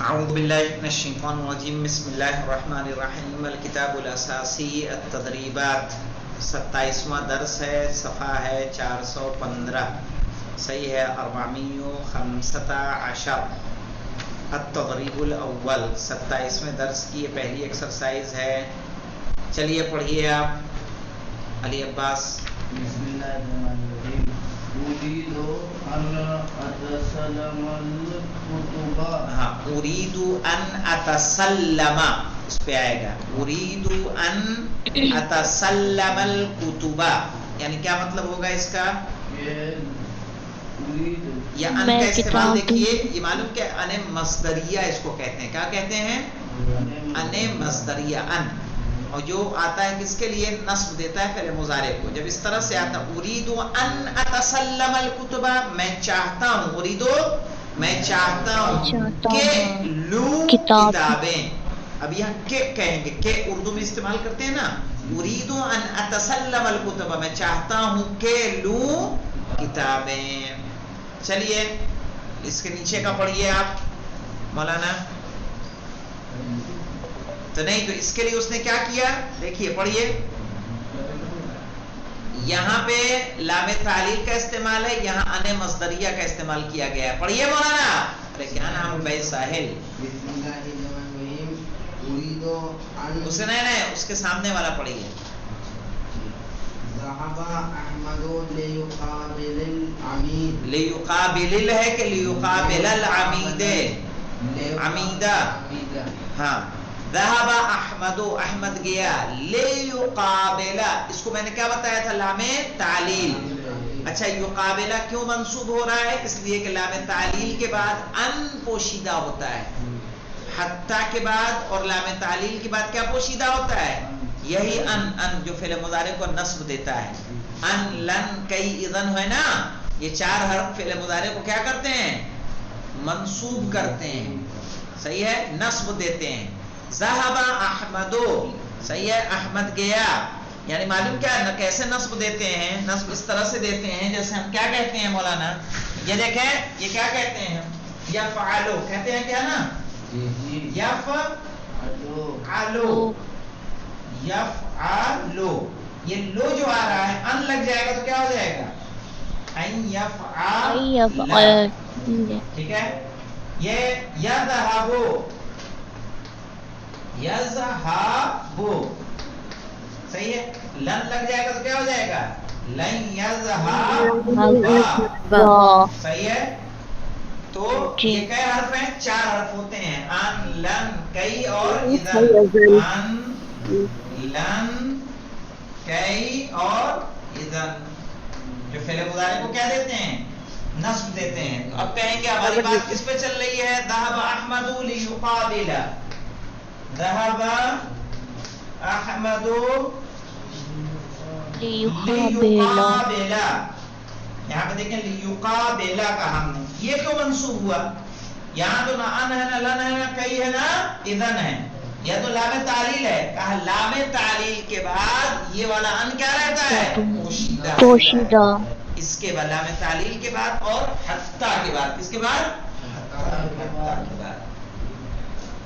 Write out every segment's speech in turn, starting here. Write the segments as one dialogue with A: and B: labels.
A: اعوذ باللہ من الشیطان الرجیم بسم اللہ الرحمن الرحیم الکتاب الاساسی التدریبات 27واں درس ہے، صفحہ ہے 415، صحیح ہے 415 التدریب الاول 27ویں درس کی یہ پہلی ایکسرسائز ہے۔ چلیے پڑھیے آپ علی عباس۔
B: بسم اللہ الرحمن الرحیم۔ اريد ان اتسلم الكتب۔
A: ہاں، اريد ان اتسلم، اس پہ آئے گا اريد ان اتسلم الكتب، یعنی کیا مطلب ہوگا اس کا؟ یا ان کا استعمال دیکھیے، یہ معلوم کہ ان مصدریہ اس کو کہتے ہیں، کیا کہتے ہیں؟ ان مصدریہ، ان، اور جو آتا ہے کس کے لیے؟ نصب دیتا ہے فعل مضارع کو۔ جب اس طرح سے آتا اريد ان اتسلم الكتب، میں چاہتا ہوں، اريد میں چاہتا ہوں کہ لوں کتابیں۔ اب یہاں کہ کہیں گے، کہ اردو میں استعمال کرتے ہیں نا، اريد ان اتسلم الكتب، میں چاہتا ہوں کہ لوں کتابیں۔ چلیے اس کے نیچے کا پڑھیے آپ مولانا۔ تو نہیں، تو اس کے لیے اس نے کیا کیا دیکھیے، پڑھیے، یہاں پہ لام تعلیل کا استعمال ہے، یہاں ان مصدریہ کا استعمال کیا گیا ہے۔ پڑھیے مولانا۔ ارے کیا نام بھائی ساحل؟
B: بسم اللہ الرحمن الرحیم۔ اريد ان،
A: اسے نہیں، اس کے سامنے والا پڑھیے۔
B: ذهب احمد ليقابل العميد۔
A: لیقابل ہے کہ لیقابل العمید؟ عمیدہ، ہاں۔ ذهب احمد، احمد گیا، لیقابل، اس کو میں نے کیا بتایا تھا؟ لام تعلیل۔ اچھا، یقابلہ کیوں منصوب ہو رہا ہے؟ اس لیے کہ لام تعلیل کے بعد ان پوشیدہ ہوتا ہے، حتی کے بعد اور لام تعلیل کے بعد کیا پوشیدہ ہوتا ہے؟ یہی ان جو فعل مضارع کو نصب دیتا ہے۔ ان، لن، کئی، اذن ہے نا، یہ چار حرف فعل مضارع کو کیا کرتے ہیں؟ منصوب کرتے ہیں، صحیح ہے، نصب دیتے ہیں۔ ذهب احمد، صحیح ہے، احمد گیا، یعنی معلوم کیا ہے کیسے نصب دیتے ہیں؟ نصب اس طرح سے دیتے ہیں جیسے ہم کیا کہتے ہیں مولانا، یہ دیکھیں، یہ کیا کہتے ہیں؟ یفعلو کہتے ہیں، کیا نا؟ یفعلو، یفعلو، یہ لو جو آ رہا ہے ان لگ جائے گا تو کیا ہو جائے گا؟ ان یفعل، ٹھیک ہے۔ یہ یذهبو، یذهبو، صحیح ہے، لن لگ جائے گا تو کیا ہو جائے گا؟ لن یذهب، صحیح ہے۔ تو یہ کئی حرف ہیں؟ چار حرف ہوتے ہیں، ان، لن، کئی اور اذن۔ ان، لن، کئی اور اذن، جو فعل مضارع کو کیا دیتے ہیں؟ نصب دیتے ہیں۔ تو اب کہیں گے ہماری بات کس پہ چل رہی ہے؟ ذهب احمد لیقابل، ذهب احمد لیقابل، یہاں پہ دیکھیں لیقابل کا ہم نے، یہ کیوں منصوب ہوا؟ یہاں تو نہ ان ہے، نہ لن ہے، نہ کئی ہے، نہ اذن ہے، یہ تو لام تعلیل ہے۔ کہا لام تعلیل کے بعد یہ والا ان کیا رہتا ہے؟ پوشیدہ۔ اس کے بعد لام تعلیل کے بعد اور حتی کے بعد، کس کے بعد؟ حتی کے بعد،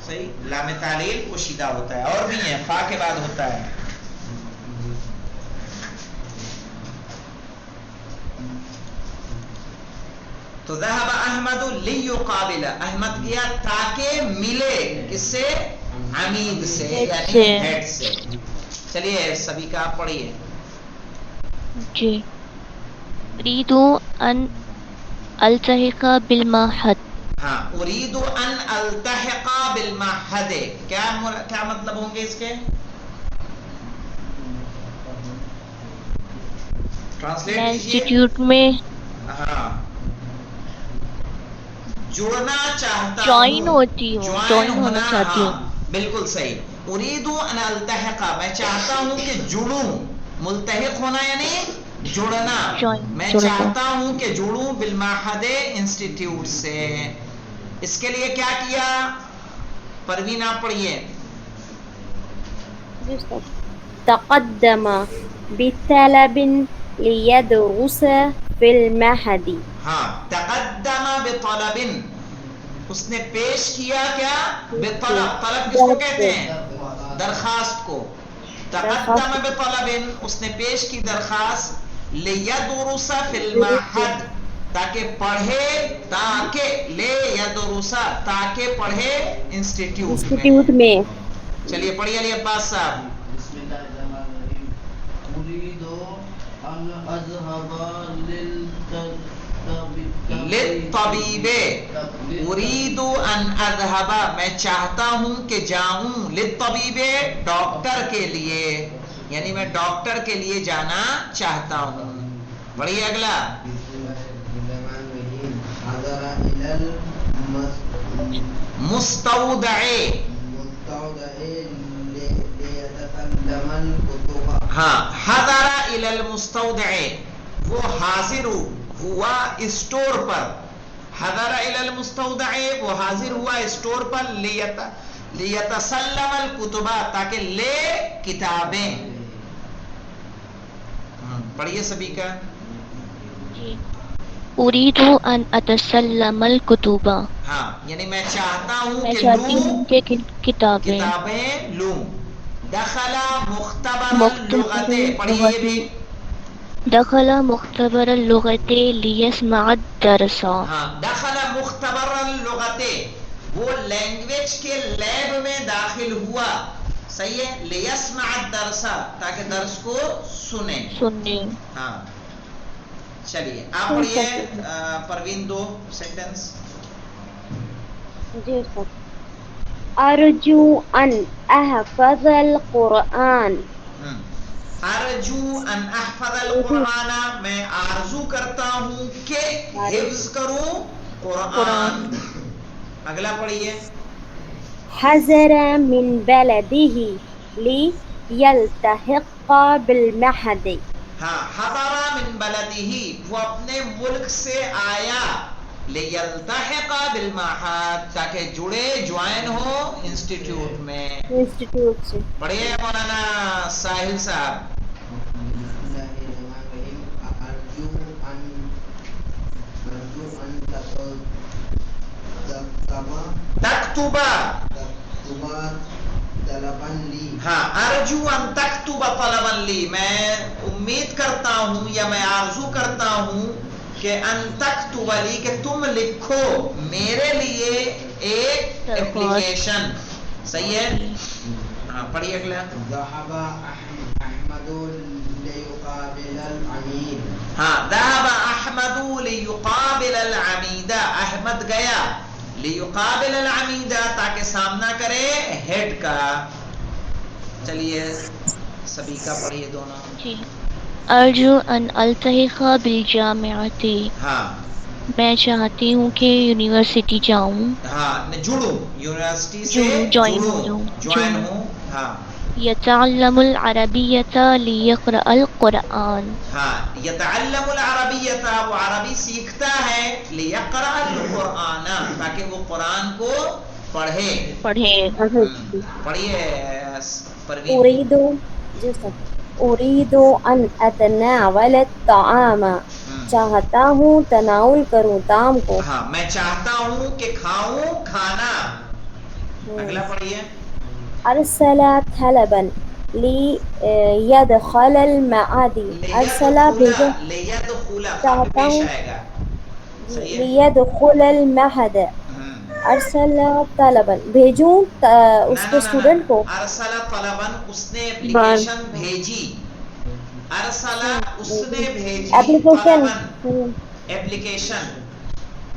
A: صحیح، لام تعلیل پوشیدہ ہوتا ہے، اور بھی ہے، فا کے بعد ہوتا ہے۔ تو ذهب احمد لیقابل، احمد گیا تاکہ ملے، کس سے؟ عمید سے، یعنی ہیڈ سے۔ چلیے سبھی کا آپ پڑھیے
C: جی۔ اريد ان التحق بالمعهد۔
A: ہاں، اريد ان التحق بالمعهد، کیا مطلب ہوں گے اس کے؟ ٹرانسلیٹ
C: میں
A: کیجئے۔
C: انسٹیٹیوٹ میں
A: ہاں، جڑنا چاہتا ہوں،
C: جوائن ہوتی ہوں، جوائن ہونا چاہتی ہوں۔
A: ہاں بالکل صحیح۔ اريد ان التحق، میں چاہتا ہوں کہ جڑوں، ملتحق ہونا یعنی جڑنا، میں چاہتا ہوں کہ جڑوں بالمعهد، انسٹیٹیوٹ سے۔ اس کے لیے کیا کیا؟ پروین آپ پڑھیے۔
D: تقدم بطلب ليدرس في المعهد۔
A: ہاں، تقدم بطلب، اس نے پیش کیا کیا بطلب، طلب کس کو کہتے ہیں؟ درخواست کو. تقدم بطلب، اس نے پیش کی درخواست، لیدرس فی المعہد، تاکہ پڑھے، تاکہ لیدرس، تاکہ پڑھے انسٹیٹیوٹ میں. چلیے پڑھیے علی عباس صاحب.
B: بسم اللہ الرحمن الرحیم. اريد ان اذهب
A: للطبیب، اريد ان اذهب، میں چاہتا ہوں کہ جاؤں، للطبیب، ڈاکٹر کے لیے، یعنی میں ڈاکٹر کے لیے جانا چاہتا ہوں. پڑھیے اگلا.
B: حضر الى
A: مستودع،
B: ليتسلم الكتب.
A: ہاں، حضر الى المستودع، وہ حاضر ہوا اسٹور پر. حضر الى المستودع، وہ حاضر ہوا اسٹور پر، لیتسلم الکتب، تاکہ لے کتابیں. پڑھیے سبھی کا.
C: جی. اريد ان اتسلم الکتب،
A: ہاں یعنی میں چاہتا ہوں
C: میں
A: کہ
C: چاہتی
A: لوں
C: ہوں کہ کتابیں.
A: کتابیں لوں. دخل مختبر اللغت، پڑھیے یہ بھی.
C: دخل مختبر اللغت لیسمع الدرس.
A: ہاں، دخل مختبر اللغت، وہ لینگویج کے لیب میں داخل ہوا. صحیح ہے. لیسمع الدرس، تاکہ درس کو سنے. ہاں چلیے آپ پڑھیے پروین 2 سینٹنس.
D: جی سر. ارجو ان احفظ القرآن.
A: ارجو ان احفظ القرآن، میں آرزو کرتا ہوں کہ حفظ کروں قرآن. اگلا پڑھیے.
D: حضر من بلده لیلتحق بالمعہد.
A: ہاں، حضر من بلدہ، وہ اپنے ملک سے آیا، لیلتحق بالمعہد، تاکہ جڑے، جوائن ہو انسٹیٹیوٹ میں.
D: انسٹیٹیوٹ سے.
A: پڑھیے مولانا ساحل صاحب.
B: بسم اللہ الرحمن الرحیم. ارجو ان
A: تکتب،
B: طلبا لی.
A: ہاں، ارجو ان تکتب طلبا لی، میں امید کرتا ہوں یا میں آرزو کرتا ہوں کہ ان تکتب لی، کہ تم لکھو میرے لیے ایک اپلیکیشن. صحیح ہے. ہاں پڑھیے اگلا.
B: ذهب احمد لیقابل العمید.
A: ہاں، ذهب احمد لیقابل العمید، احمد گیا، لیقابل العمید، تاکہ سامنا کرے ہیڈ کا. چلیے سبھی کا پڑھیے دونوں.
C: جی. ارجو ان التحق بالجامعۃ،
A: ہاں
C: میں چاہتی ہوں کہ یونیورسٹی جاؤں.
A: ہاں، جڑوں، یونیورسٹی سے
C: جوائن
A: جڑوں،
C: ہو جاؤں.
A: جوائن ہوں. ہاں
C: یتعلم العربیۃ لیقرأ القرآن.
A: ہاں، یتعلم العربیۃ، وہ عربی سیکھتا ہے، لیقرأ القرآن، تاکہ وہ قرآن کو پڑھے. پڑھیے پروین.
D: اريد ان اتناول الطعام، چاہتا ہوں تناول کروں طعام کو.
A: ہاں، میں چاہتا ہوں کہ کھاؤں کھانا. اگلا پڑھیے.
D: ارسل طلبا لیدخل المعہد. ارسل بھیجا،
A: لیدخل،
D: چاہتا
A: پیش
D: ہوں
A: آئے گا. صحیح ہے.
D: لیدخل المعہد. ارسل طلبا، بھیجوں اس کو اسٹوڈنٹ کو.
A: ارسل طلبا، اس نے اپلیکیشن بھیجی. ارسل، اس نے بھیجی،
D: اپلیکیشن.
A: اپلیکیشن.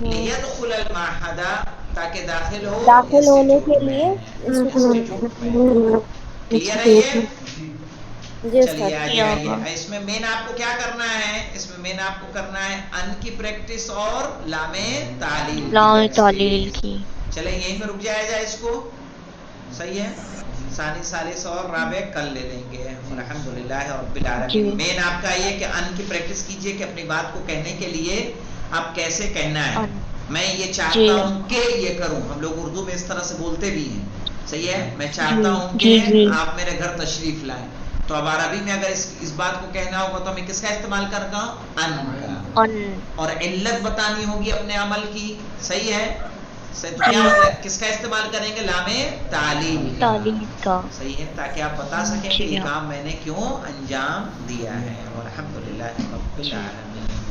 A: لیدخل المعہد، تاکہ داخل ہو
D: داخل ہونے کے
A: انسٹیٹیوٹ
D: لیے
A: میں. کلیئر ہے یہ؟ چلیے آگے آئیے. اس میں مین آپ کو کیا کرنا ہے؟ اس میں مین آپ کو کرنا ہے ان کی پریکٹس اور لام تعلیل کی. چلیں یہیں پہ رک جائے جائے اس کو. صحیح ہے. ثانی ثالث اور رابع کل لے لیں گے. الحمدللہ رب العالمین. مین آپ کا یہ کہ ان کی پریکٹس کیجئے کہ اپنی بات کو کہنے کے لیے آپ کیسے کہنا ہے. میں یہ چاہتا ہوں کہ یہ کروں. ہم لوگ اردو میں اس طرح سے بولتے بھی ہیں. صحیح ہے. میں چاہتا ہوں کہ آپ میرے گھر تشریف لائیں. تو اب عربی میں اگر اس بات کو کہنا ہوگا تو ہمیں کس کا استعمال کرنا ان کا. اور علت بتانی ہوگی اپنے عمل کی. صحیح ہے. کیا مطلب کس کا استعمال کریں گے؟ لام تعلیل
C: تعلیم کا.
A: صحیح ہے، تاکہ آپ بتا سکیں کہ
C: جی
A: یہ
C: ہاں.
A: کام میں نے کیوں انجام دیا ہے. والحمدللہ رب العالمین.